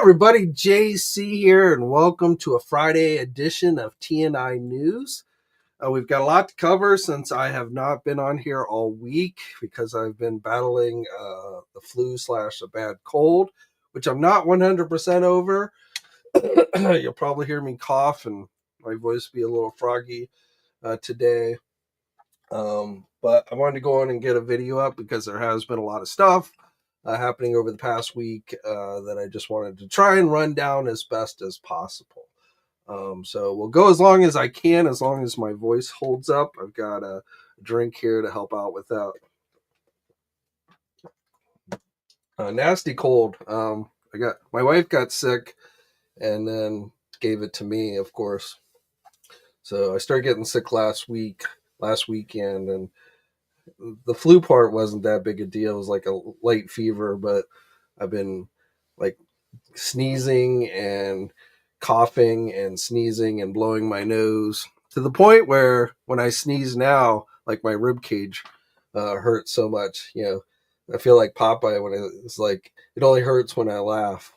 everybody, JC here, and welcome to a Friday edition of TNInews. We've got a lot to cover since I have not been on here all week because I've been battling the flu slash a bad cold, which I'm not 100% over. You'll probably hear me cough and my voice be a little froggy today. But I wanted to go on and get a video up because there has been a lot of stuff happening over the past week that I just wanted to try and run down as best as possible. So we'll go as long as I can, as long as my voice holds up. I've got a drink here to help out with that. Nasty cold. My wife got sick and then gave it to me, of course. So I started getting sick last weekend, and the flu part wasn't that big a deal. It was like a light fever, but I've been like sneezing and coughing and sneezing and blowing my nose to the point where when I sneeze now, like my rib cage hurts so much. I feel like Popeye when it's like it only hurts when I laugh.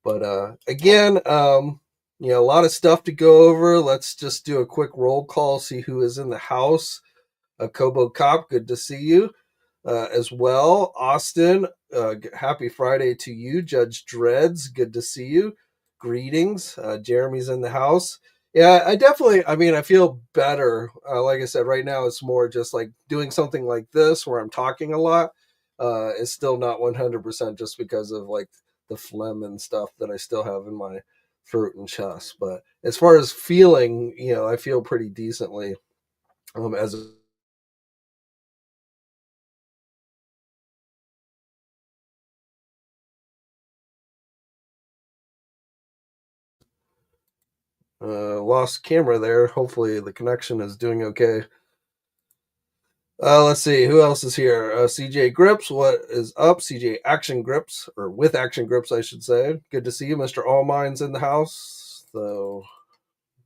But again, a lot of stuff to go over. Let's just do a quick roll call, see who is in the house. Kobo Cop, good to see you as well. Austin, happy Friday to you. Judge Dreads, good to see you. Greetings. Jeremy's in the house. Yeah, I feel better. Like I said, right now it's more just like doing something like this where I'm talking a lot. It's still not 100% just because of like the phlegm and stuff that I still have in my throat and chest. But as far as feeling, I feel pretty decently as lost camera there. Hopefully the connection is doing okay. Let's see who else is here. CJ Grips, what is up? CJ Action Grips, or with Action Grips, I should say. Good to see you, Mr. Allmine's in the house. So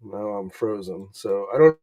now I'm frozen. So I don't.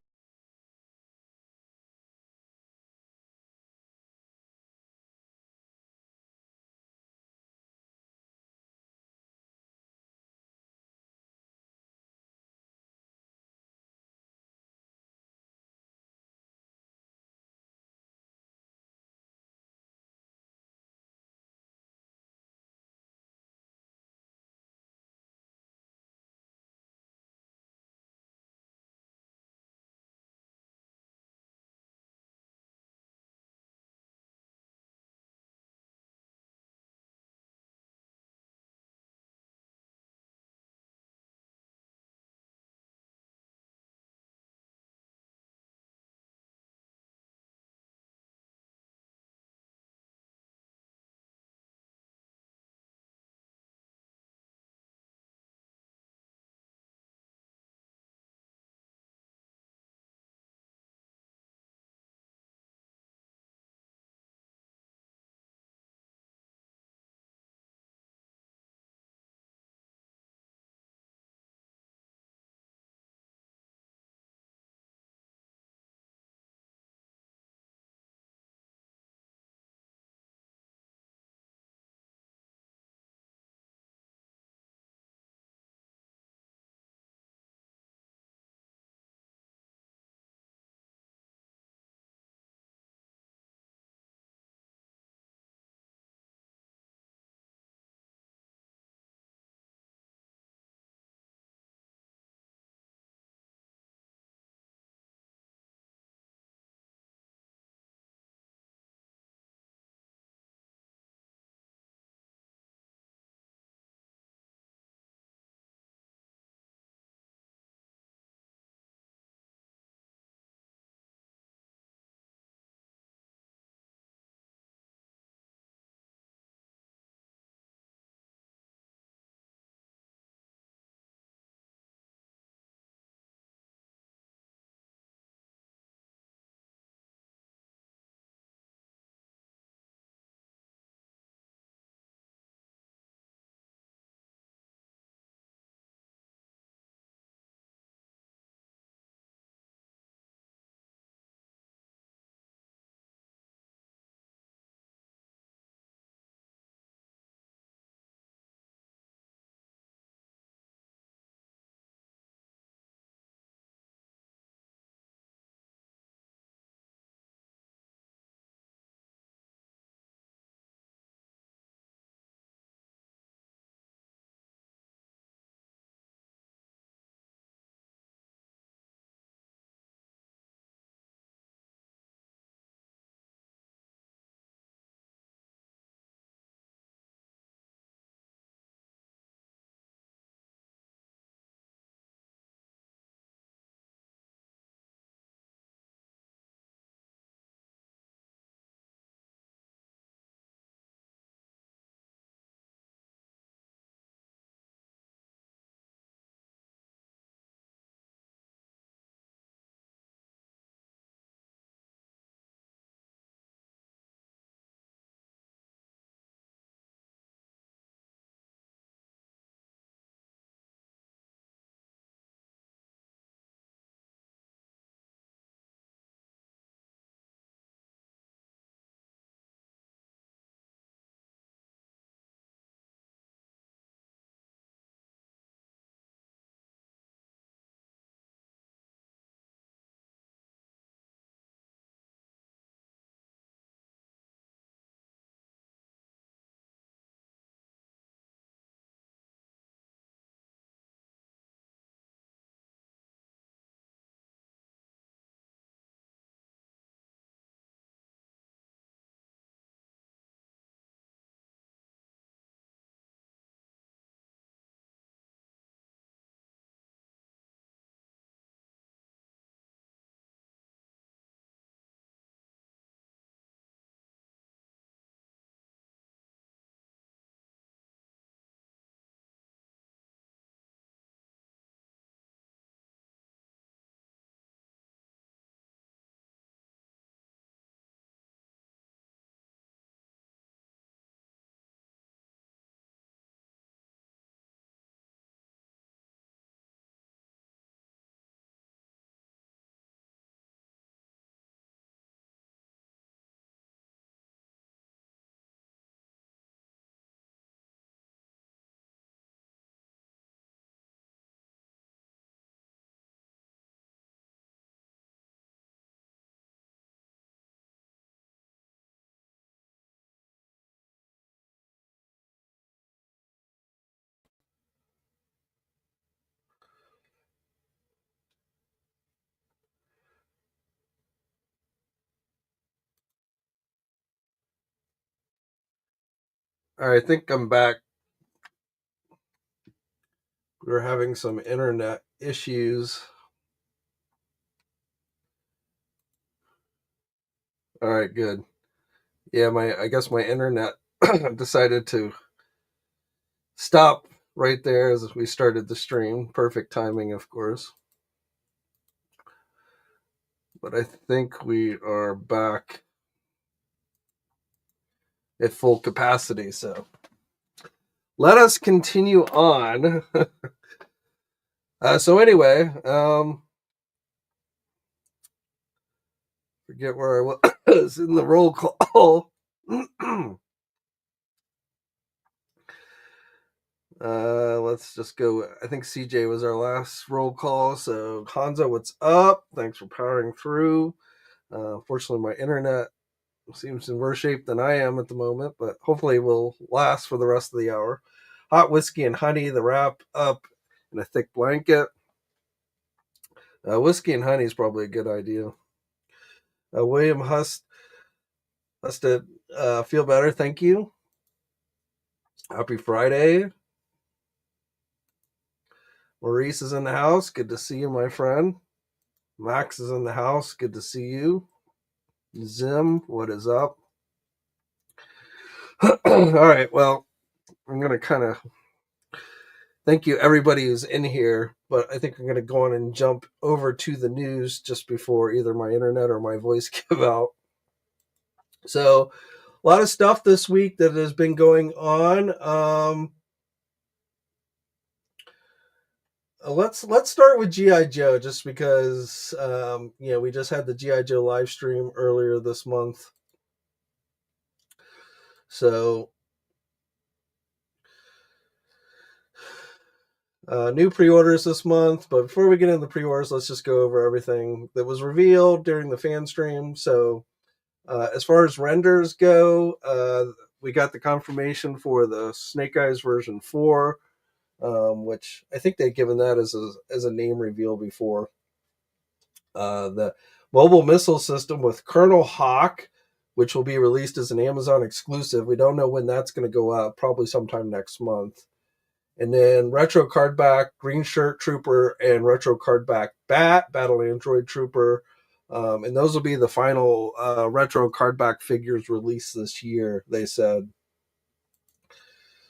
All right, I think I'm back. We're having some internet issues. All right, good. Yeah, I guess my internet decided to stop right there as we started the stream. Perfect timing, of course. But I think we are back at full capacity. So let us continue on. So anyway, forget where I was in the roll call. Let's just go. I think CJ was our last roll call. So Hanzo, what's up? Thanks for powering through. Fortunately, my internet seems in worse shape than I am at the moment, but hopefully will last for the rest of the hour. Hot whiskey and honey, the wrap up in a thick blanket. Whiskey and honey is probably a good idea. William Husted, feel better. Thank you. Happy Friday. Maurice is in the house. Good to see you, my friend. Max is in the house. Good to see you. Zim, what is up? All right. Well, I'm going to kind of thank you, everybody who's in here, but I think I'm going to go on and jump over to the news just before either my internet or my voice give out. So, a lot of stuff this week that has been going on. Let's start with GIJoe just because we just had the GIJoe live stream earlier this month. So new pre-orders this month, but before we get into the pre-orders, let's just go over everything that was revealed during the fan stream. So as far as renders go, we got the confirmation for the Snake Eyes version 4, which I think they'd given that as a name reveal before. The mobile missile system with Colonel Hawk, which will be released as an Amazon exclusive. We don't know when that's going to go up, probably sometime next month. And then Retro Cardback, Green Shirt Trooper, and Retro Cardback Bat, Battle Android Trooper. And those will be the final Retro Cardback figures released this year, they said.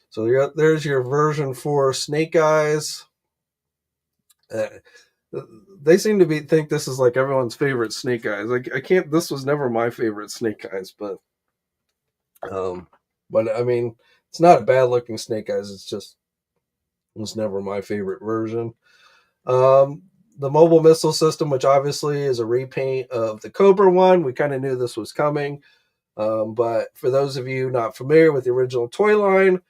So there's your version 4 Snake Eyes. They seem to think this is like everyone's favorite Snake Eyes. Like this was never my favorite Snake Eyes, but I mean, it's not a bad looking Snake Eyes. It was never my favorite version. The mobile missile system, which obviously is a repaint of the Cobra one, we kind of knew this was coming. But for those of you not familiar with the original toy line,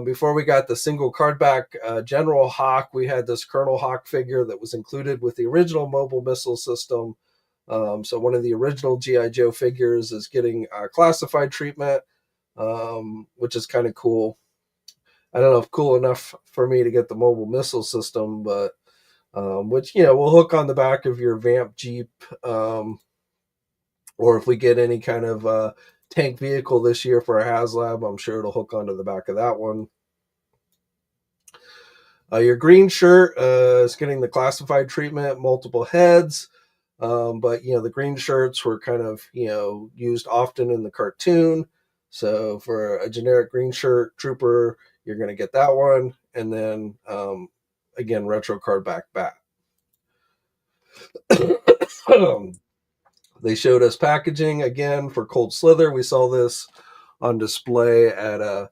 before we got the single cardback General Hawk, we had this Colonel Hawk figure that was included with the original mobile missile system. So one of the original GIJoe figures is getting classified treatment, which is kind of cool. I don't know if cool enough for me to get the mobile missile system, but which will hook on the back of your Vamp Jeep, or if we get any kind of tank vehicle this year for a HasLab, I'm sure it'll hook onto the back of that one. Your green shirt is getting the classified treatment, multiple heads, but the green shirts were kind of used often in the cartoon. So for a generic green shirt trooper, you're going to get that one, and then again, retro card back. They showed us packaging again for Cold Slither. We saw this on display at a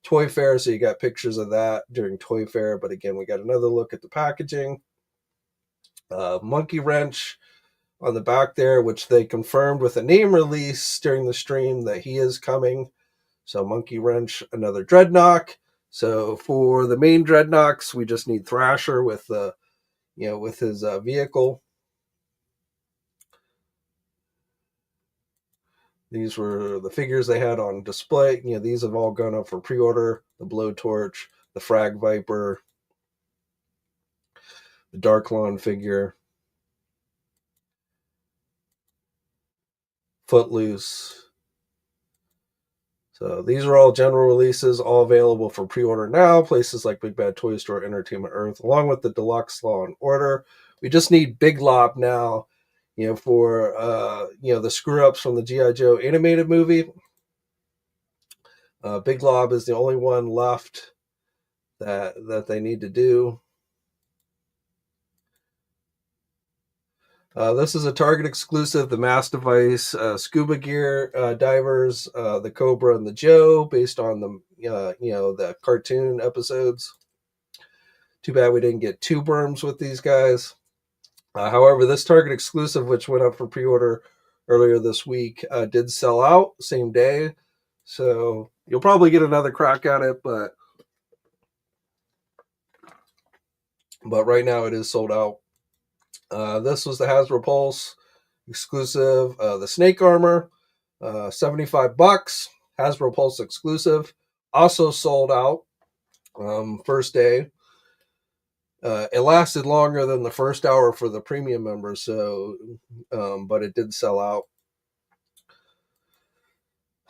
Toy Fair, so you got pictures of that during Toy Fair. But again, we got another look at the packaging. Monkey Wrench on the back there, which they confirmed with a name release during the stream that he is coming. So Monkey Wrench, another Dreadnought. So for the main Dreadnoughts, we just need Thrasher with with his vehicle. These were the figures they had on display. These have all gone up for pre-order. The Blowtorch, the Frag Viper, the Darklon figure, Footloose. So these are all general releases, all available for pre-order now. Places like Big Bad Toy Store, Entertainment Earth, along with the deluxe Law and Order. We just need Big Lob now, for the screw ups from the GI Joe animated movie. Big Lob is the only one left that they need to do. This is a Target exclusive, the Mass Device scuba gear divers, the Cobra and the Joe, based on the cartoon episodes. Too bad we didn't get two berms with these guys. However, this Target exclusive, which went up for pre-order earlier this week, did sell out same day. So you'll probably get another crack at it, but right now it is sold out. This was the Hasbro Pulse exclusive, the Snake Armor, $75, Hasbro Pulse exclusive, also sold out first day. It lasted longer than the first hour for the premium members, so but it did sell out.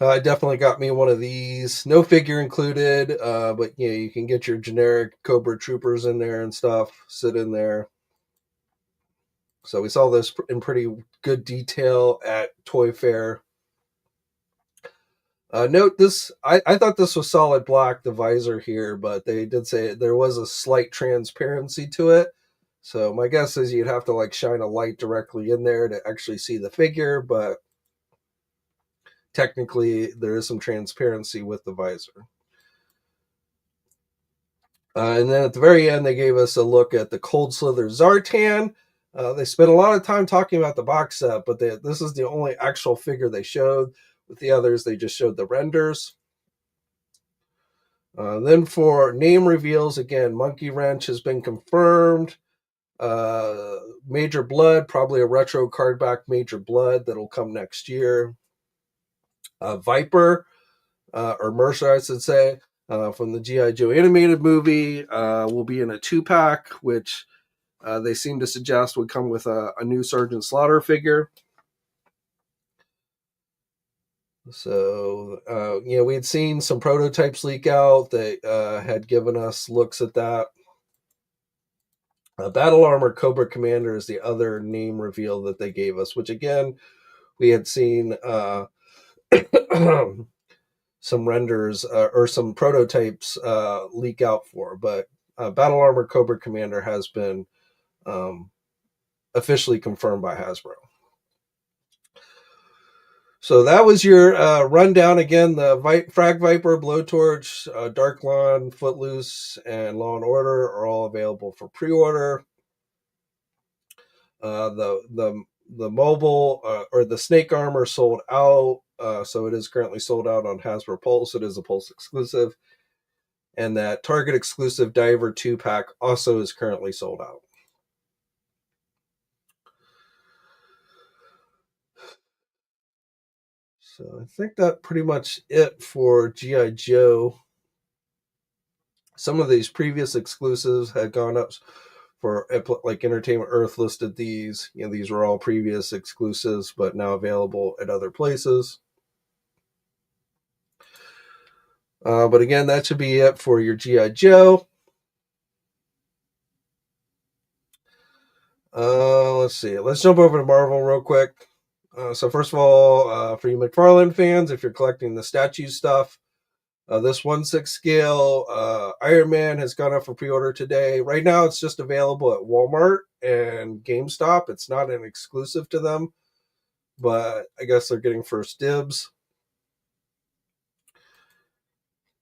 I definitely got me one of these. No figure included, but you can get your generic Cobra Troopers in there and stuff, sit in there. So we saw this in pretty good detail at Toy Fair. Note this, I thought this was solid black, the visor here, but they did say there was a slight transparency to it. So my guess is you'd have to shine a light directly in there to actually see the figure, but technically there is some transparency with the visor. And then at the very end, they gave us a look at the Cold Slither Zartan. They spent a lot of time talking about the box set, but this is the only actual figure they showed. With the others, they just showed the renders. Then for name reveals, again, Monkey Wrench has been confirmed. Major Blood, probably a retro card back Major Blood that'll come next year. Viper, or Mercer, I should say, from the G.I. Joe animated movie, will be in a 2-pack, which they seem to suggest would come with a new Sergeant Slaughter figure. So, we had seen some prototypes leak out that had given us looks at that. Battle Armor Cobra Commander is the other name reveal that they gave us, which again, we had seen some renders or some prototypes leak out for, but Battle Armor Cobra Commander has been officially confirmed by Hasbro. So that was your rundown. Again, the Frag Viper, Blowtorch, Dark Lawn, Footloose, and Law and Order are all available for pre-order. The mobile or the Snake Armor sold out, so it is currently sold out on Hasbro Pulse. It is a Pulse exclusive, and that Target exclusive Diver 2-pack also is currently sold out. So I think that pretty much it for G.I. Joe. Some of these previous exclusives had gone up for, like Entertainment Earth listed these. These were all previous exclusives, but now available at other places. But again, that should be it for your G.I. Joe. Let's see. Let's jump over to Marvel real quick. So first of all, for you McFarland fans, if you're collecting the statue stuff, this 1/6 scale Iron Man has gone up for pre-order today. Right now, it's just available at Walmart and GameStop. It's not an exclusive to them, but I guess they're getting first dibs.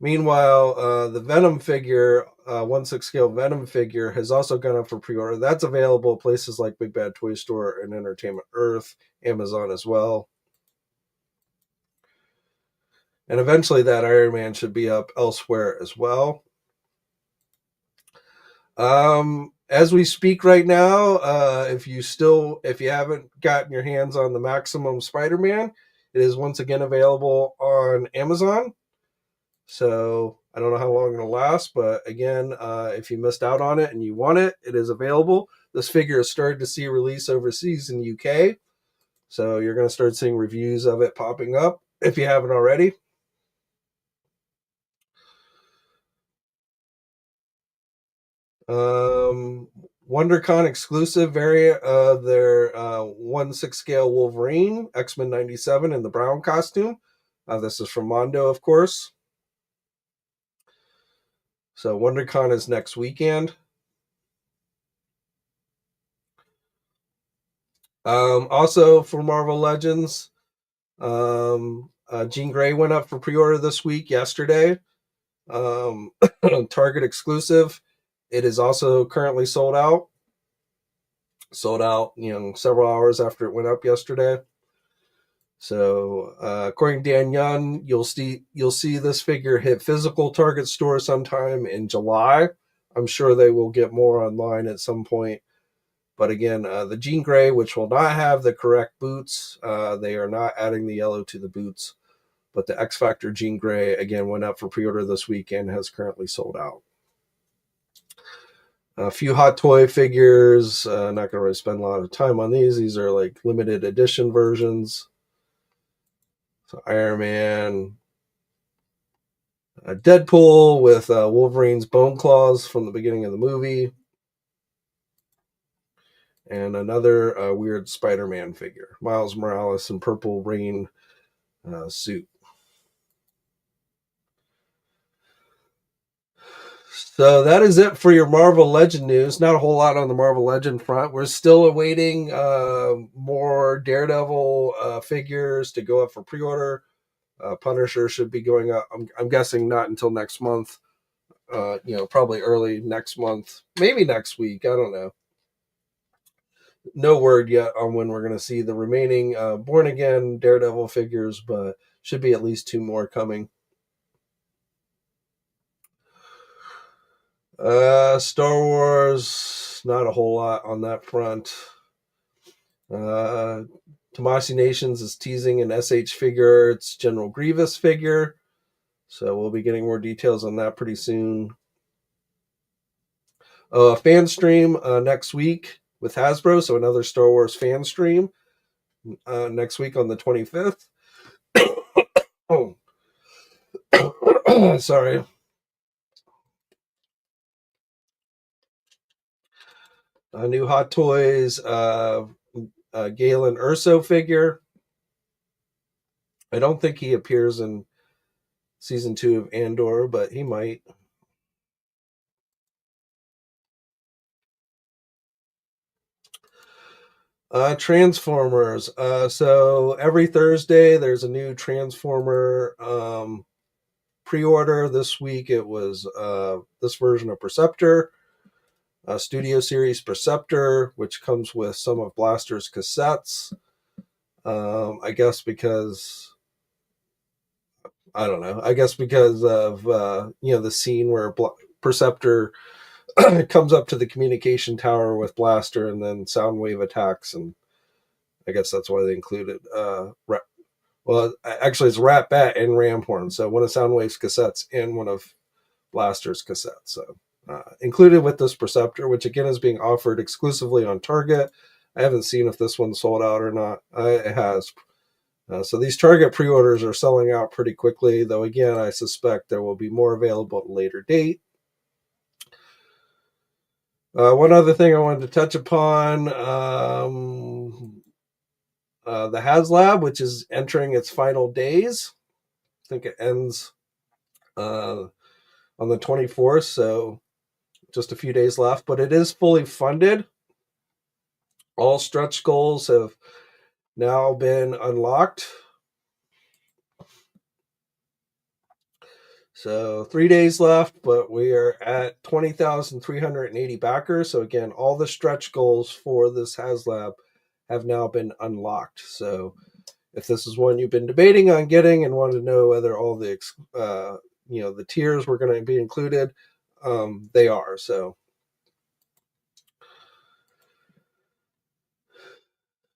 Meanwhile, the Venom figure, 1/6 scale Venom figure, has also gone up for pre-order. That's available at places like Big Bad Toy Store and Entertainment Earth, Amazon as well. And eventually that Iron Man should be up elsewhere as well. As we speak right now, if you haven't gotten your hands on the Maximum Spider-Man, it is once again available on Amazon. So I don't know how long it'll last, but again, if you missed out on it and you want it, it is available. This figure has started to see release overseas in the UK. So you're going to start seeing reviews of it popping up if you haven't already. WonderCon exclusive variant of their 1/6 scale Wolverine, X-Men 97 in the brown costume. This is from Mondo, of course. So WonderCon is next weekend. Also for Marvel Legends, Jean Grey went up for pre-order this week, yesterday. Target exclusive. It is also currently sold out. Sold out, several hours after it went up yesterday. So, according to Dan Young, you'll see this figure hit physical Target store sometime in July. I'm sure they will get more online at some point. But again, the Jean Grey, which will not have the correct boots, they are not adding the yellow to the boots. But the X Factor Jean Grey, again, went up for pre-order this week and has currently sold out. A few Hot Toy figures. Not going to really spend a lot of time on these. These are like limited edition versions. So Iron Man, Deadpool with Wolverine's bone claws from the beginning of the movie, and another weird Spider-Man figure, Miles Morales in purple rain suit. So that is it for your Marvel Legend news. Not a whole lot on the Marvel Legend front. We're still awaiting more Daredevil figures to go up for pre-order. Punisher should be going up. I'm guessing not until next month. Probably early next month, maybe next week. I don't know. No word yet on when we're going to see the remaining Born Again Daredevil figures, but should be at least two more coming. Star Wars, not a whole lot on that front. Tomasi Nations is teasing an SH figure. It's General Grievous figure. So we'll be getting more details on that pretty soon. Fan stream next week with Hasbro. So another Star Wars fan stream next week on the 25th. Oh, sorry. New Hot Toys, Galen Erso figure. I don't think he appears in season 2 of Andor, but he might. Transformers. So every Thursday there's a new Transformer pre-order. This week it was this version of Perceptor, Studio Series Perceptor, which comes with some of Blaster's cassettes. I guess because I don't know. I guess because of the scene where Perceptor comes up to the communication tower with Blaster, and then Soundwave attacks, and I guess that's why they included. Well, actually, it's Rat Bat and Ramhorn. So one of Soundwave's cassettes and one of Blaster's cassettes. So included with this Perceptor, which again is being offered exclusively on Target. I haven't seen if this one's sold out or not. It has. So these Target pre-orders are selling out pretty quickly, though again, I suspect there will be more available at a later date. One other thing I wanted to touch upon, the HasLab, which is entering its final days. I think it ends on the 24th, so just a few days left, but it is fully funded. All stretch goals have now been unlocked. So 3 days left, but we are at 20,380 backers. So again, all the stretch goals for this HasLab have now been unlocked. So if this is one you've been debating on getting and want to know whether all the the tiers were going to be included, they are. So,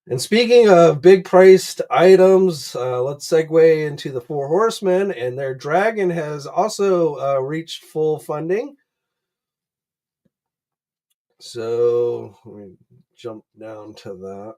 and speaking of big priced items, let's segue into the Four Horsemen, and their dragon has also reached full funding. So let me jump down to that.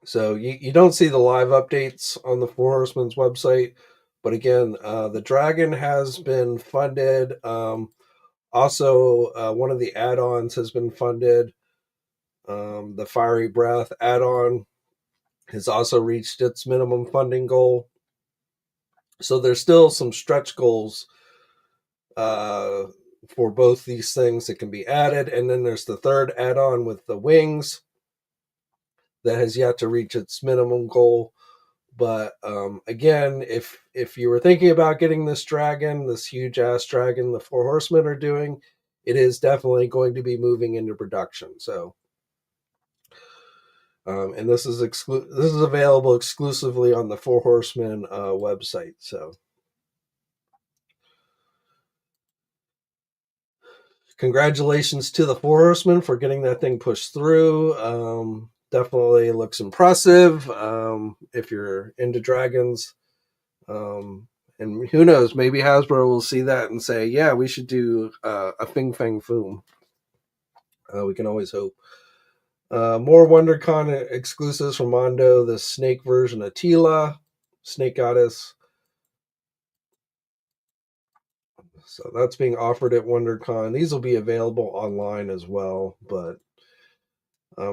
So you don't see the live updates on the Four Horsemen's website, but again, the Dragon has been funded. Also, one of the add-ons has been funded. The Fiery Breath add-on has also reached its minimum funding goal. So there's still some stretch goals for both these things that can be added. And then there's the third add-on with the wings that has yet to reach its minimum goal. But again, if you were thinking about getting this dragon, this huge ass dragon the Four Horsemen are doing, it is definitely going to be moving into production. So, and this is available exclusively on the Four Horsemen website. So, congratulations to the Four Horsemen for getting that thing pushed through. Definitely looks impressive. If you're into dragons. And who knows, maybe Hasbro will see that and say, yeah, we should do a Fing Fang Foom. We can always hope. More WonderCon exclusives from Mondo, the snake version of Tila, Snake Goddess. So that's being offered at WonderCon. These will be available online as well, but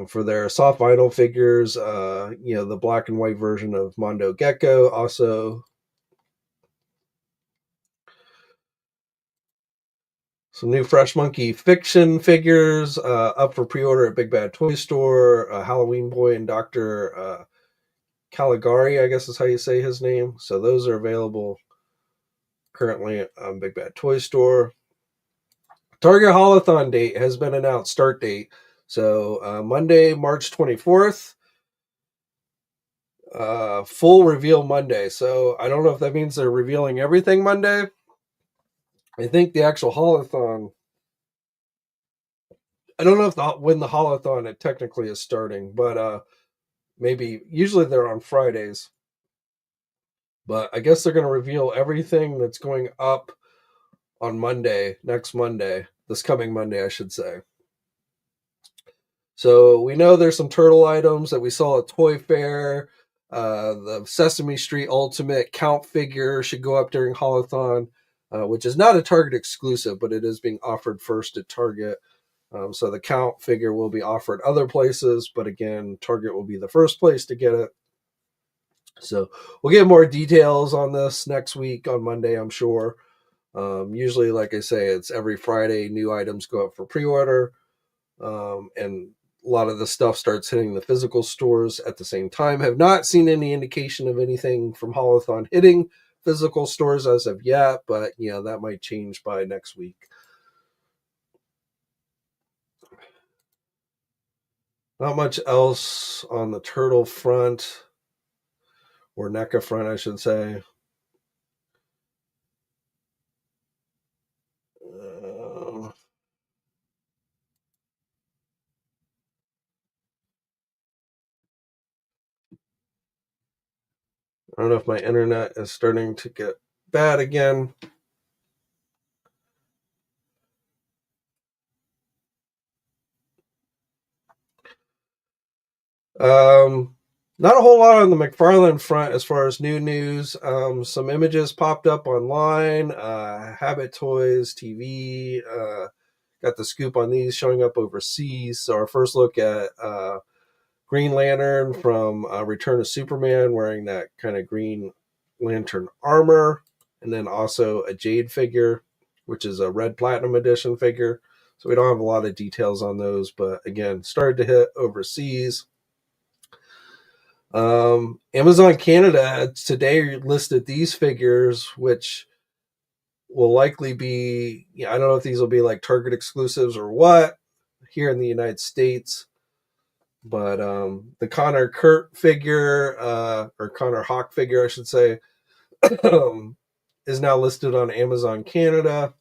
for their soft vinyl figures, the black and white version of Mondo Gecko, also some new Fresh Monkey Fiction figures up for pre-order at Big Bad Toy Store. Halloween Boy and Dr. Caligari, I guess is how you say his name. So those are available currently on Big Bad Toy Store. Target Haulathon date has been announced, start date. So Monday, March 24th. Full reveal Monday. So I don't know if that means they're revealing everything Monday. I think the actual Haulathon, I don't know if when the Haulathon it technically is starting, but maybe usually they're on Fridays. But I guess they're going to reveal everything that's going up on Monday, next Monday, this coming Monday, I should say. So we know there's some turtle items that we saw at Toy Fair. The Sesame Street Ultimate Count figure should go up during Haulathon, which is not a Target exclusive, but it is being offered first at Target. So the Count figure will be offered other places, but again, Target will be the first place to get it. So we'll get more details on this next week on Monday, I'm sure. Usually, like I say, it's every Friday, new items go up for pre-order. And a lot of the stuff starts hitting the physical stores at the same time. Have not seen any indication of anything from Haulathon hitting physical stores as of yet, but that might change by next week. Not much else on the turtle front, or NECA front, I should say. I don't know if my internet is starting to get bad again. Not a whole lot on the McFarland front as far as new news. Some images popped up online. Habit Toys TV got the scoop on these showing up overseas. So our first look at Green Lantern from Return of Superman wearing that kind of Green Lantern armor. And then also a Jade figure, which is a Red Platinum Edition figure. So we don't have a lot of details on those, but again, started to hit overseas. Amazon Canada today listed these figures, which will likely be, I don't know if these will be like Target exclusives or what here in the United States, but the Connor Kurt figure, or Connor Hawk figure, I should say, is now listed on Amazon Canada.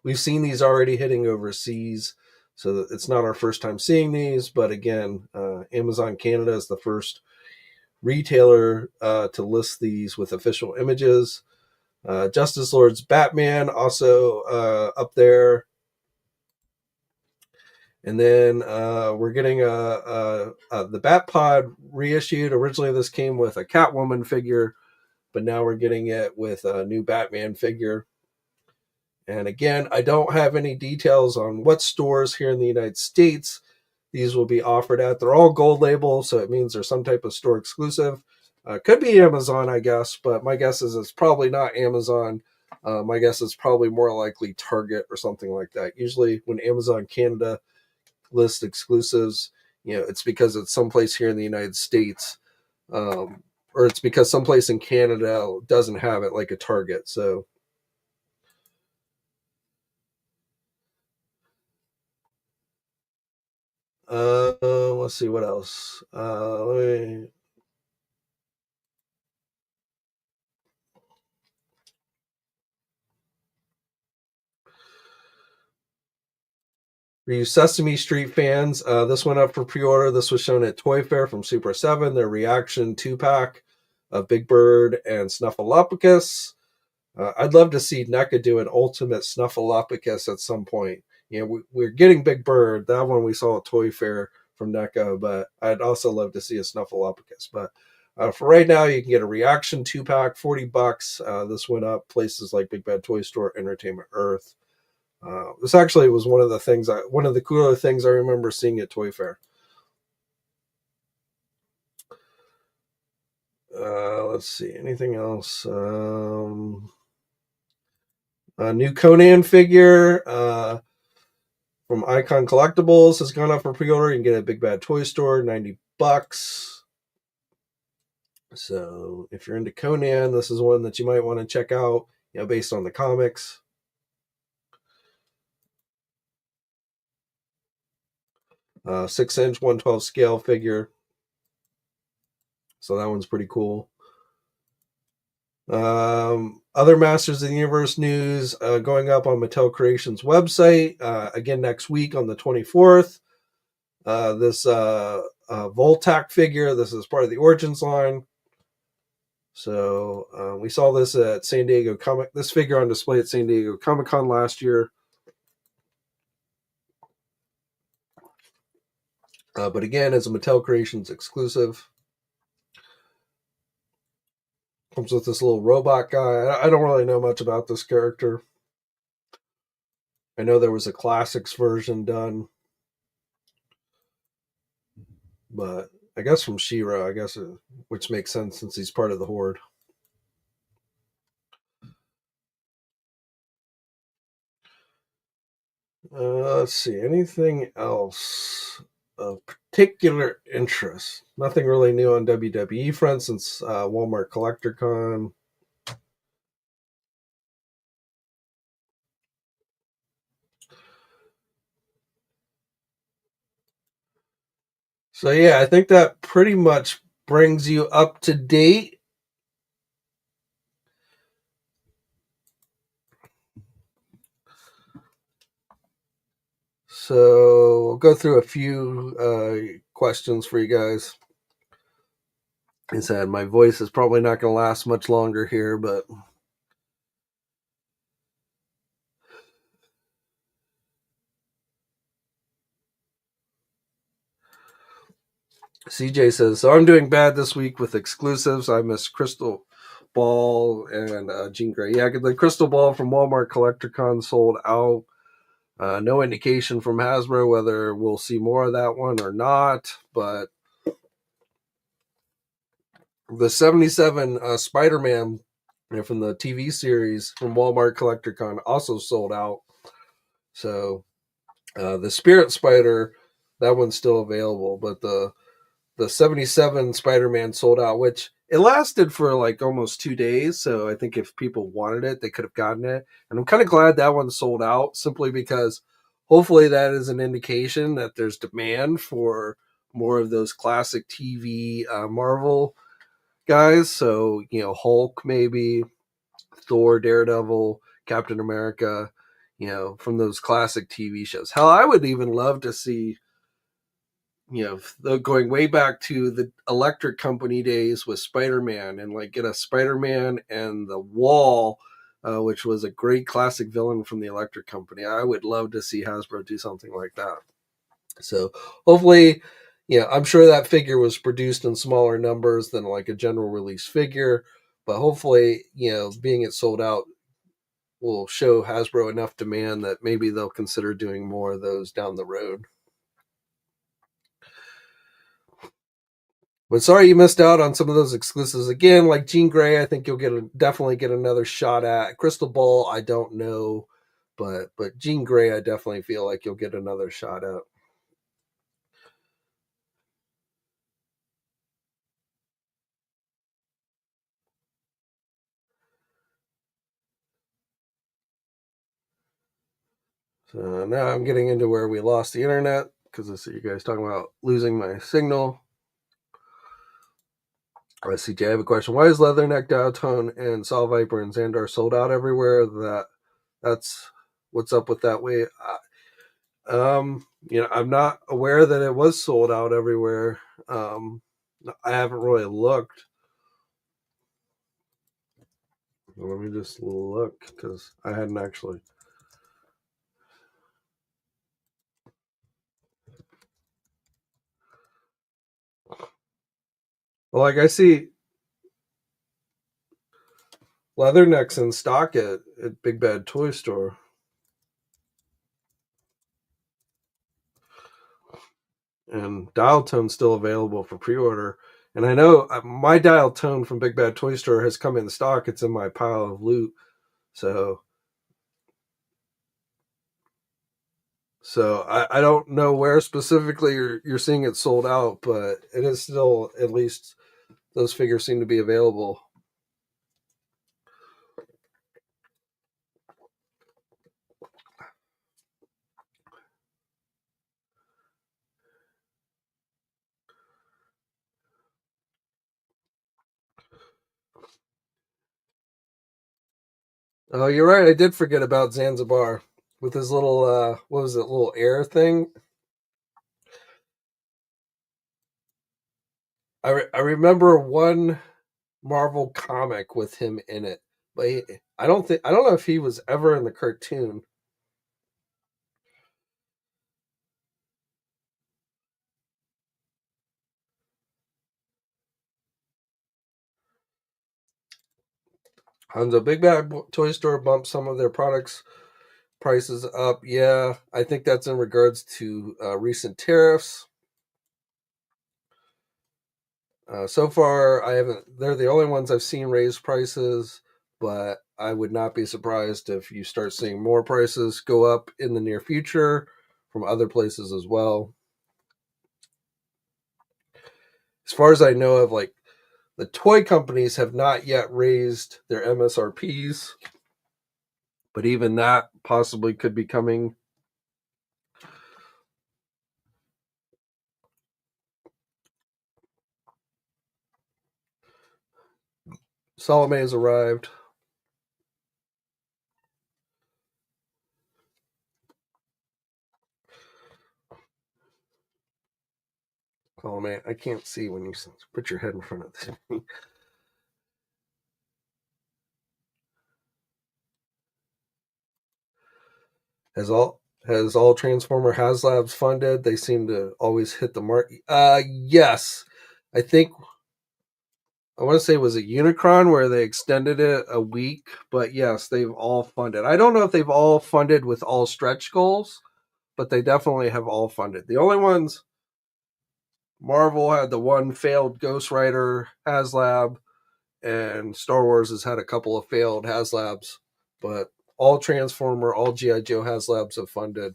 We've seen these already hitting overseas, so it's not our first time seeing these, but again, Amazon Canada is the first retailer to list these with official images. Justice Lord's Batman also up there. And then we're getting the Bat Pod reissued. Originally, this came with a Catwoman figure, but now we're getting it with a new Batman figure. And again, I don't have any details on what stores here in the United States these will be offered at. They're all gold label, so it means they're some type of store exclusive. Could be Amazon, I guess, but my guess is it's probably not Amazon. My guess is probably more likely Target or something like that. Usually, when Amazon Canada lists exclusives, it's because it's someplace here in the United States, or it's because someplace in Canada doesn't have it, like a Target. So let's see what else. For you Sesame Street fans, this went up for pre-order. This was shown at Toy Fair from Super 7, their reaction 2-pack of Big Bird and Snuffleupagus. I'd love to see NECA do an ultimate Snuffleupagus at some point. We're getting Big Bird. That one we saw at Toy Fair from NECA, but I'd also love to see a Snuffleupagus. But for right now, you can get a reaction 2-pack, $40. This went up places like Big Bad Toy Store, Entertainment Earth. This actually was one of the cooler things I remember seeing at Toy Fair. Let's see, anything else? A new Conan figure from Icon Collectibles has gone up for pre-order. You can get it at Big Bad Toy Store, $90. So if you're into Conan, this is one that you might want to check out, based on the comics. 6-inch 1/12 scale figure. So that one's pretty cool. Other Masters of the Universe news going up on Mattel Creations website again next week on the 24th. This Voltac figure. This is part of the Origins line. So we saw this at San Diego Comic. This figure on display at San Diego Comic Con last year. But again, it's a Mattel Creations exclusive. Comes with this little robot guy. I don't really know much about this character. I know there was a classics version done, but I guess from She-Ra, which makes sense since he's part of the Horde. Let's see, anything else of particular interest? Nothing really new on WWE front since Walmart Collector Con. So yeah, I think that pretty much brings you up to date. So we'll go through a few questions for you guys. I said my voice is probably not going to last much longer here, but CJ says, so I'm doing bad this week with exclusives. I missed Crystal Ball and Jean Grey. Yeah, the Crystal Ball from Walmart Collector Con sold out. No indication from Hasbro whether we'll see more of that one or not, but the 77 Spider-Man from the TV series from Walmart Collector Con also sold out. So the Spirit Spider, that one's still available, but the 77 Spider-Man sold out, which it lasted for like almost 2 days. So I think if people wanted it, they could have gotten it. And I'm kind of glad that one sold out, simply because hopefully that is an indication that there's demand for more of those classic TV Marvel guys. So, Hulk, maybe Thor, Daredevil, Captain America, from those classic TV shows. Hell, I would even love to see, going way back to the Electric Company days with Spider-Man, and like get a Spider-Man and the Wall, which was a great classic villain from the Electric Company. I would love to see Hasbro do something like that. So hopefully, I'm sure that figure was produced in smaller numbers than like a general release figure, but hopefully, being it sold out will show Hasbro enough demand that maybe they'll consider doing more of those down the road. But sorry you missed out on some of those exclusives. Again, like Jean Grey, I think you'll definitely get another shot at. Crystal Ball, I don't know, but Jean Grey, I definitely feel like you'll get another shot at. So now I'm getting into where we lost the internet because I see you guys talking about losing my signal. CJ, I have a question. Why is Leatherneck, Haulathon, and Saw Viper and Xandar sold out everywhere? That's what's up with that way. I'm not aware that it was sold out everywhere. I haven't really looked. Let me just look because I hadn't actually. Well, like I see Leathernecks in stock at Big Bad Toy Store. And Dial Tone's still available for pre-order. And I know my Dial Tone from Big Bad Toy Store has come in stock. It's in my pile of loot. So I don't know where specifically you're seeing it sold out, but it is still, at least those figures seem to be available. Oh, you're right. I did forget about Zanzibar with his little what was it, little air thing. I remember one Marvel comic with him in it, but I don't know if he was ever in the cartoon. Hanzo, Big Bad Toy Store bumped some of their products prices up. Yeah, I think that's in regards to recent tariffs. So far, I haven't. They're the only ones I've seen raise prices, but I would not be surprised if you start seeing more prices go up in the near future from other places as well. As far as I know of, like the toy companies have not yet raised their MSRPs, but even that possibly could be coming. Salome has arrived. Salome, I can't see when you put your head in front of this. Has all Transformer HasLabs funded? They seem to always hit the mark. Yes, I think I want to say it was a Unicron where they extended it a week, but yes, they've all funded. I don't know if they've all funded with all stretch goals, but they definitely have all funded. The only ones Marvel had the one failed Ghost Rider HasLab, and Star Wars has had a couple of failed HasLabs, but all Transformer, all GIJoe HasLabs have funded.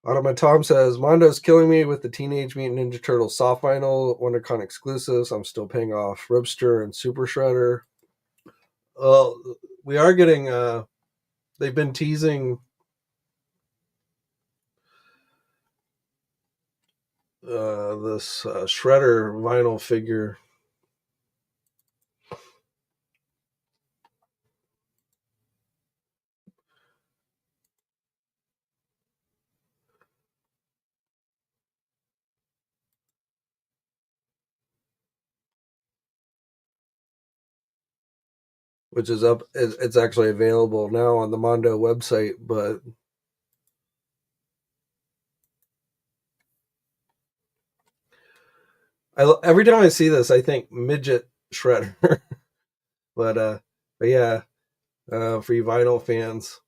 Automa Tom says, Mondo's killing me with the Teenage Mutant Ninja Turtles soft vinyl WonderCon exclusives. I'm still paying off Ribster and Super Shredder. Well, we are getting, they've been teasing this Shredder vinyl figure. which is up. It's actually available now on the Mondo website, but every time I see this, I think midget shredder. but but yeah, for you vinyl fans,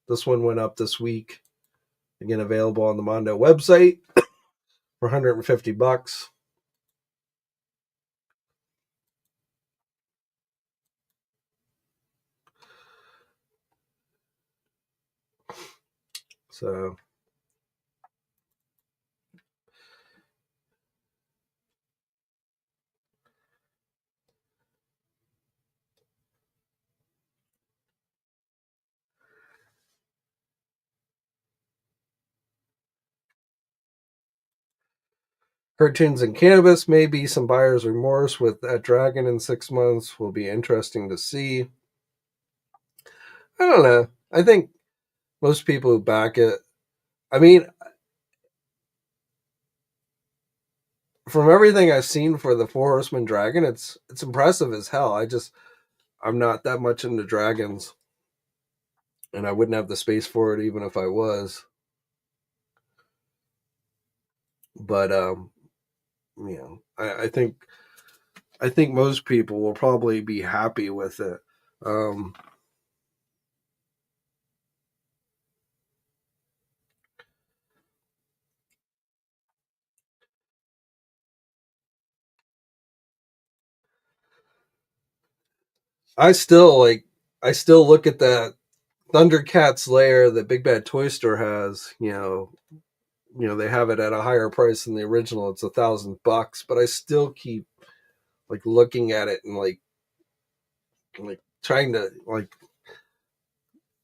this one went up this week. Again, available on the Mondo website for $150. So cartoons and cannabis, maybe some buyer's remorse with that dragon in 6 months will be interesting to see. I don't know. I think most people who back it, I mean, from everything I've seen for the Four Horsemen dragon, it's impressive as hell. I'm not that much into dragons, and I wouldn't have the space for it even if I was. But I think most people will probably be happy with it. Um, I still like I still look at that Thundercats layer that Big Bad Toy Store has. They have it at a higher price than the original. It's $1,000, but I still keep like looking at it and like trying to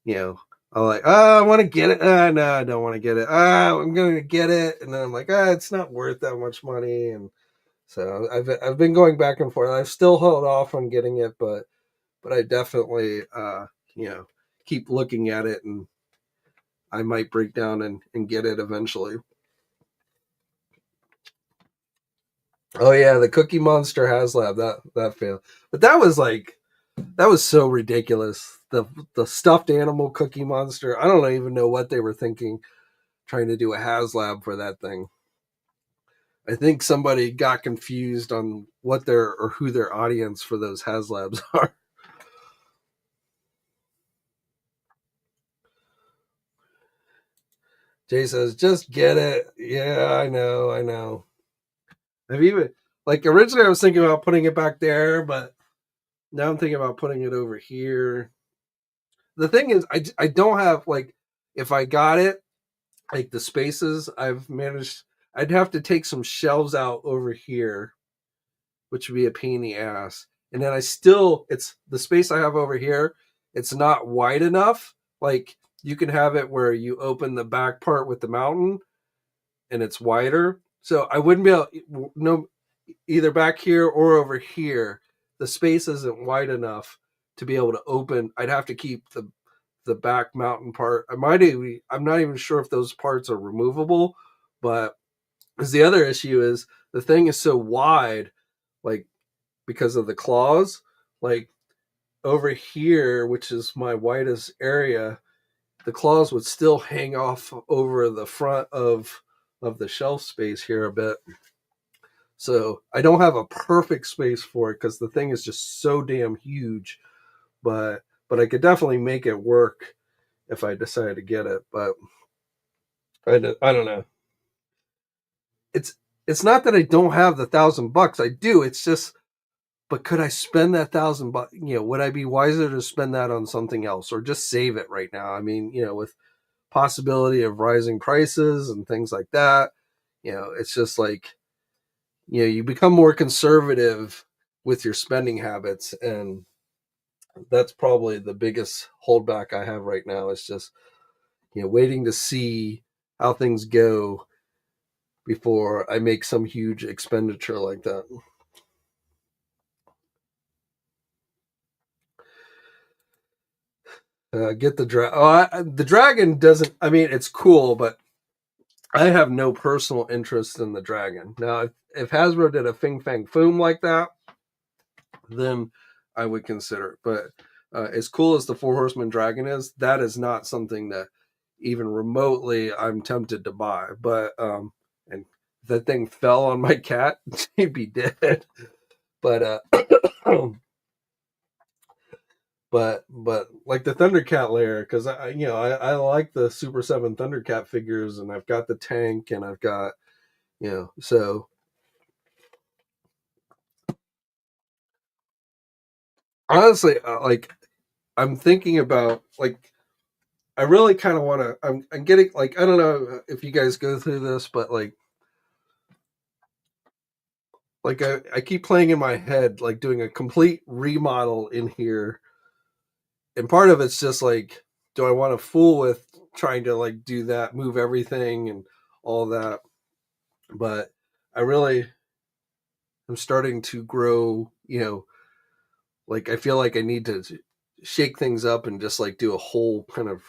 you know, I'm like, oh, I want to get it. No, I don't want to get it. I'm going to get it. And then I'm like, it's not worth that much money. And so I've been going back and forth. I've still held off on getting it, but I definitely, you know, keep looking at it, and I might break down and get it eventually. Oh yeah, the Cookie Monster HasLab, that failed. But that was so ridiculous. The stuffed animal Cookie Monster. I don't even know what they were thinking trying to do a HasLab for that thing. I think somebody got confused on what their or who their audience for those HasLabs are. Jay says, "Just get it." Yeah, I know. I've even like originally I was thinking about putting it back there, but now I'm thinking about putting it over here. The thing is, I don't have like if I got it like the spaces I've managed. I'd have to take some shelves out over here, which would be a pain in the ass. And then it's the space I have over here. It's not wide enough. Like you can have it where you open the back part with the mountain, and it's wider. So I wouldn't be able no either back here or over here. The space isn't wide enough to be able to open. I'd have to keep the back mountain part. I'm not even sure if those parts are removable, but because the other issue is the thing is so wide, like because of the claws, like over here, which is my widest area, the claws would still hang off over the front of the shelf space here a bit. So I don't have a perfect space for it because the thing is just so damn huge. But I could definitely make it work if I decide to get it. But I don't know. It's it's not that I don't have the $1,000. I do. It's just, but could I spend that $1,000? Would I be wiser to spend that on something else or just save it right now? I mean, with possibility of rising prices and things like that, it's just like you become more conservative with your spending habits, and that's probably the biggest holdback I have right now. Is just waiting to see how things go before I make some huge expenditure like that. Get the the dragon doesn't. I mean, it's cool, but I have no personal interest in the dragon. Now, if Hasbro did a Fing Fang Foom like that, then I would consider it. But As cool as the Four Horsemen dragon is, that is not something that even remotely I'm tempted to buy. But and if that thing fell on my cat, he'd be dead. But but like the Thundercat layer, because I like the Super 7 Thundercat figures, and I've got the tank, and I've got, so honestly, like, I'm thinking about, like, I really kind of want to. I'm getting, like, I don't know if you guys go through this, but like I keep playing in my head, like doing a complete remodel in here, and part of it's just like, do I want to fool with trying to like do that, move everything and all that? But I really am starting to grow. Like, I feel like I need to shake things up and just like do a whole kind of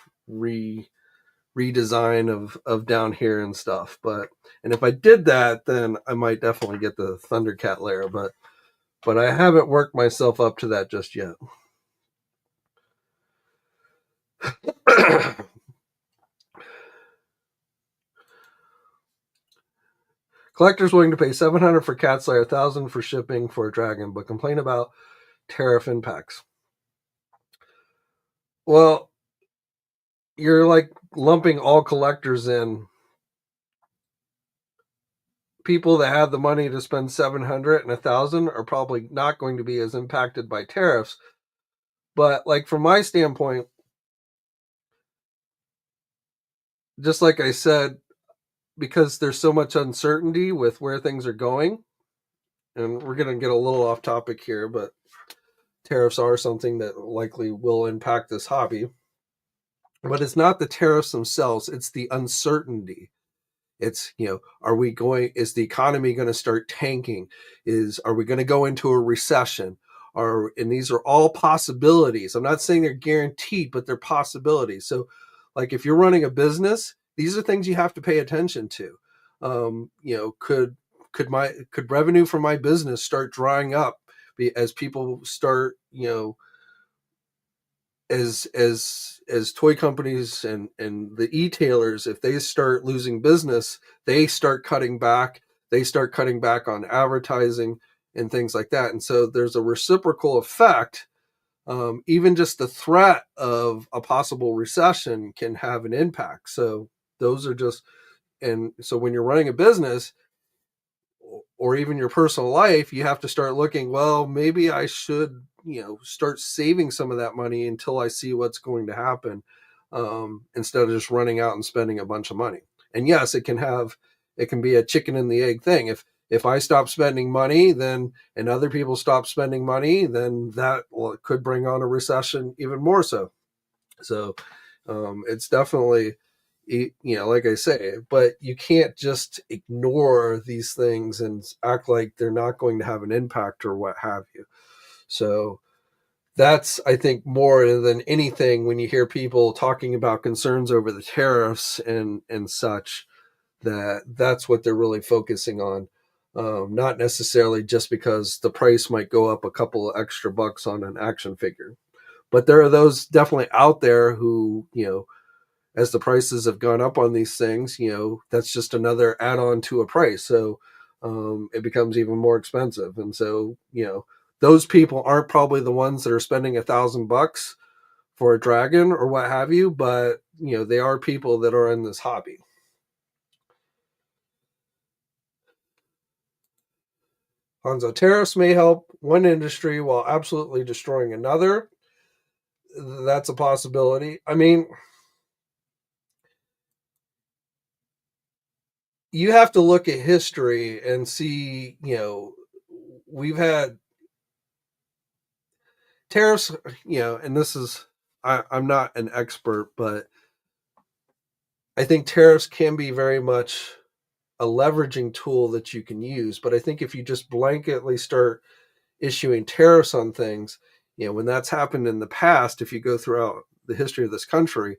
redesign of down here and stuff. And if I did that, then I might definitely get the Thundercat layer, but I haven't worked myself up to that just yet. Collectors willing to pay $700 for Cat Slayer, $1,000 for shipping for a dragon, but complain about tariff impacts. Well, you're like lumping all collectors in. People that have the money to spend 700 and 1,000 are probably not going to be as impacted by tariffs. But like, from my standpoint, just like I said, because there's so much uncertainty with where things are going, and we're going to get a little off topic here, but tariffs are something that likely will impact this hobby. But it's not the tariffs themselves, it's the uncertainty. It's, is the economy going to start tanking? Are we going to go into a recession? And these are all possibilities. I'm not saying they're guaranteed, but they're possibilities. So, like, if you're running a business, these are things you have to pay attention to. Could revenue from my business start drying up as people start, as toy companies and the e-tailers, if they start losing business, they start cutting back. They start cutting back on advertising and things like that. And so there's a reciprocal effect. Even just the threat of a possible recession can have an impact. So those are just, and so when you're running a business, or even your personal life, you have to start looking, well, maybe I should, start saving some of that money until I see what's going to happen, instead of just running out and spending a bunch of money. And yes, it can be a chicken and the egg thing. If I stop spending money, then, and other people stop spending money, then that could bring on a recession even more so. So it's definitely, like I say, but you can't just ignore these things and act like they're not going to have an impact or what have you. So that's, I think, more than anything, when you hear people talking about concerns over the tariffs and such, that's what they're really focusing on. Not necessarily just because the price might go up a couple of extra bucks on an action figure. But there are those definitely out there who, as the prices have gone up on these things, that's just another add-on to a price. So it becomes even more expensive. And so, those people aren't probably the ones that are spending $1,000 for a dragon or what have you, but they are people that are in this hobby. Hanzo, tariffs may help one industry while absolutely destroying another. That's a possibility. I mean, you have to look at history and see, we've had tariffs, and this is, I'm not an expert, but I think tariffs can be very much a leveraging tool that you can use. But I think if you just blanketly start issuing tariffs on things, when that's happened in the past, if you go throughout the history of this country,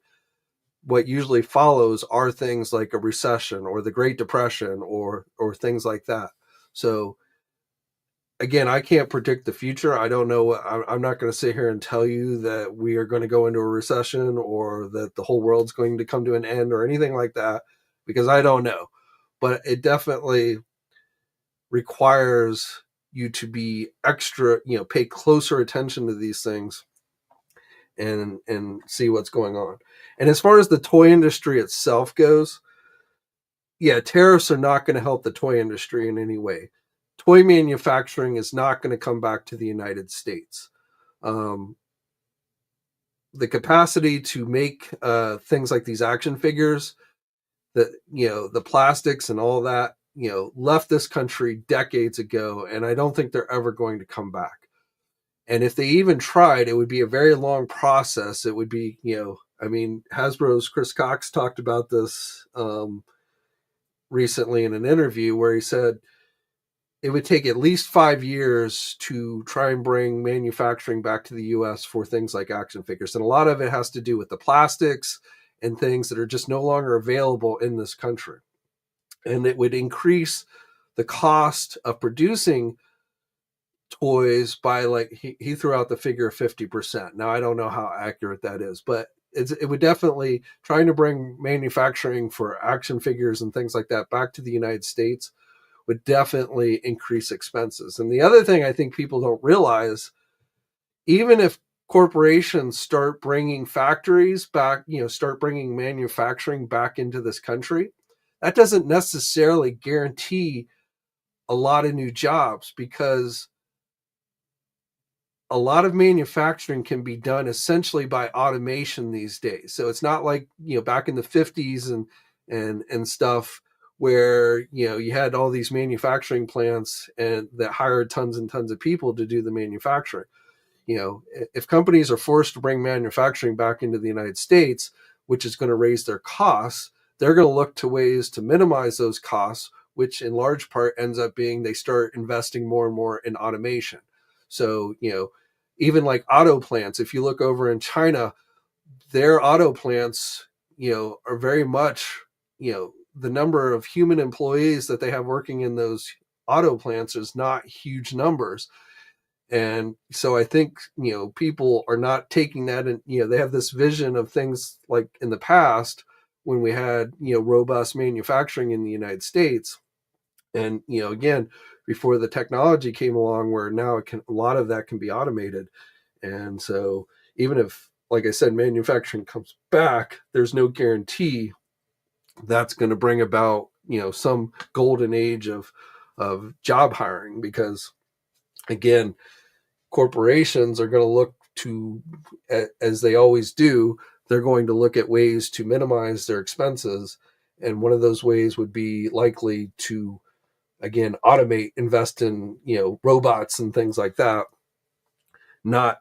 what usually follows are things like a recession or the Great Depression or things like that. So again, I can't predict the future. I don't know. I'm not going to sit here and tell you that we are going to go into a recession or that the whole world's going to come to an end or anything like that, because I don't know. But it definitely requires you to be extra, pay closer attention to these things and see what's going on. And as far as the toy industry itself goes, yeah, tariffs are not going to help the toy industry in any way. Toy manufacturing is not going to come back to the United States. Um, the capacity to make things like these action figures, the plastics and all that, left this country decades ago, and I don't think they're ever going to come back. And if they even tried, it would be a very long process. It would be, Hasbro's Chris Cox talked about this recently in an interview where he said it would take at least 5 years to try and bring manufacturing back to the US for things like action figures. And a lot of it has to do with the plastics and things that are just no longer available in this country. And it would increase the cost of producing toys by, like, he threw out the figure of 50%. Now, I don't know how accurate that is, but it would definitely, trying to bring manufacturing for action figures and things like that back to the United States would definitely increase expenses. And the other thing I think people don't realize, even if corporations start bringing factories back, start bringing manufacturing back into this country, that doesn't necessarily guarantee a lot of new jobs, because a lot of manufacturing can be done essentially by automation these days. So it's not like, back in the 50s and stuff, where, you had all these manufacturing plants and that hired tons and tons of people to do the manufacturing. If companies are forced to bring manufacturing back into the United States, which is going to raise their costs, they're going to look to ways to minimize those costs, which in large part ends up being they start investing more and more in automation. So, even like auto plants, if you look over in China, their auto plants, are very much, the number of human employees that they have working in those auto plants is not huge numbers. And so I think, people are not taking that, and, they have this vision of things like in the past when we had, robust manufacturing in the United States. And, again, before the technology came along where now a lot of that can be automated. And so even if, like I said, manufacturing comes back, there's no guarantee that's going to bring about, some golden age of job hiring, because, again, corporations are going to look to, as they always do, they're going to look at ways to minimize their expenses. And one of those ways would be likely to, again, automate, invest in, robots and things like that, not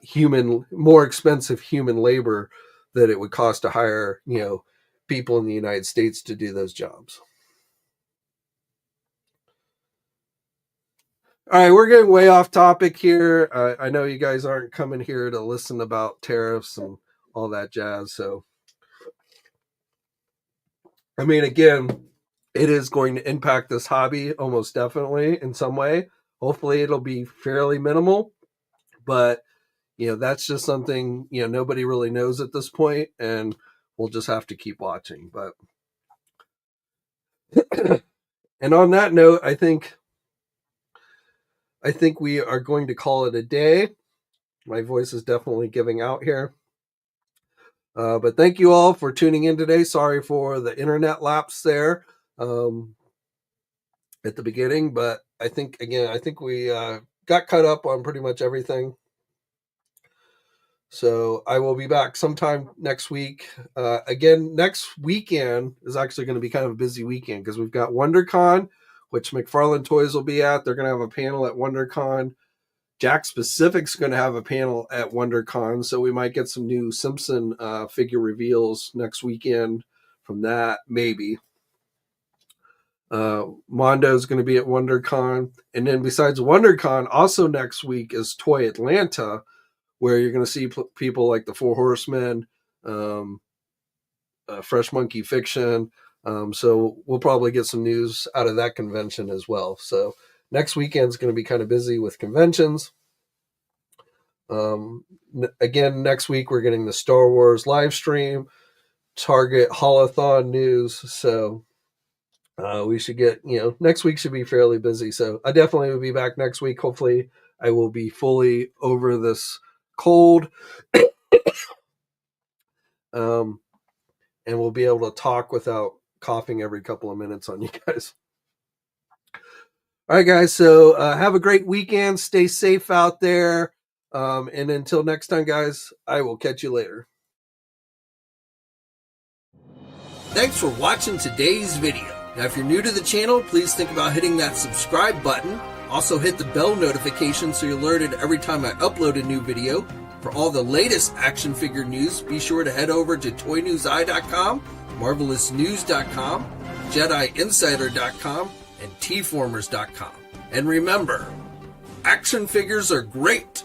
more expensive human labor that it would cost to hire, people in the United States to do those jobs. All right, we're getting way off topic here. I know you guys aren't coming here to listen about tariffs and all that jazz. So, I mean, again, it is going to impact this hobby almost definitely in some way. Hopefully, it'll be fairly minimal, but, that's just something, nobody really knows at this point, and we'll just have to keep watching. But, and on that note, I think we are going to call it a day. My voice is definitely giving out here. But thank you all for tuning in today. Sorry for the internet lapse there at the beginning, but I think we got caught up on pretty much everything. So I will be back sometime next week. Again, next weekend is actually going to be kind of a busy weekend because we've got WonderCon, which McFarland Toys will be at. They're going to have a panel at WonderCon. Jakks Pacific's going to have a panel at WonderCon, so we might get some new Simpson figure reveals next weekend from that, maybe. Mondo's going to be at WonderCon. And then besides WonderCon, also next week is Toy Atlanta, where you're going to see people like the Four Horsemen, Fresh Monkey Fiction. So we'll probably get some news out of that convention as well. So Next weekend's going to be kind of busy with conventions. Again, next week we're getting the Star Wars live stream, Target Haulathon news. So we should get, next week should be fairly busy. So I definitely will be back next week. Hopefully I will be fully over this cold. And we'll be able to talk without coughing every couple of minutes on you guys. All right, guys. So have a great weekend. Stay safe out there. And until next time, guys, I will catch you later. Thanks for watching today's video. Now, if you're new to the channel, please think about hitting that subscribe button. Also hit the bell notification so you're alerted every time I upload a new video. For all the latest action figure news, be sure to head over to ToyNewsEye.com, MarvelousNews.com, JediInsider.com, and TFormers.com. And remember, action figures are great,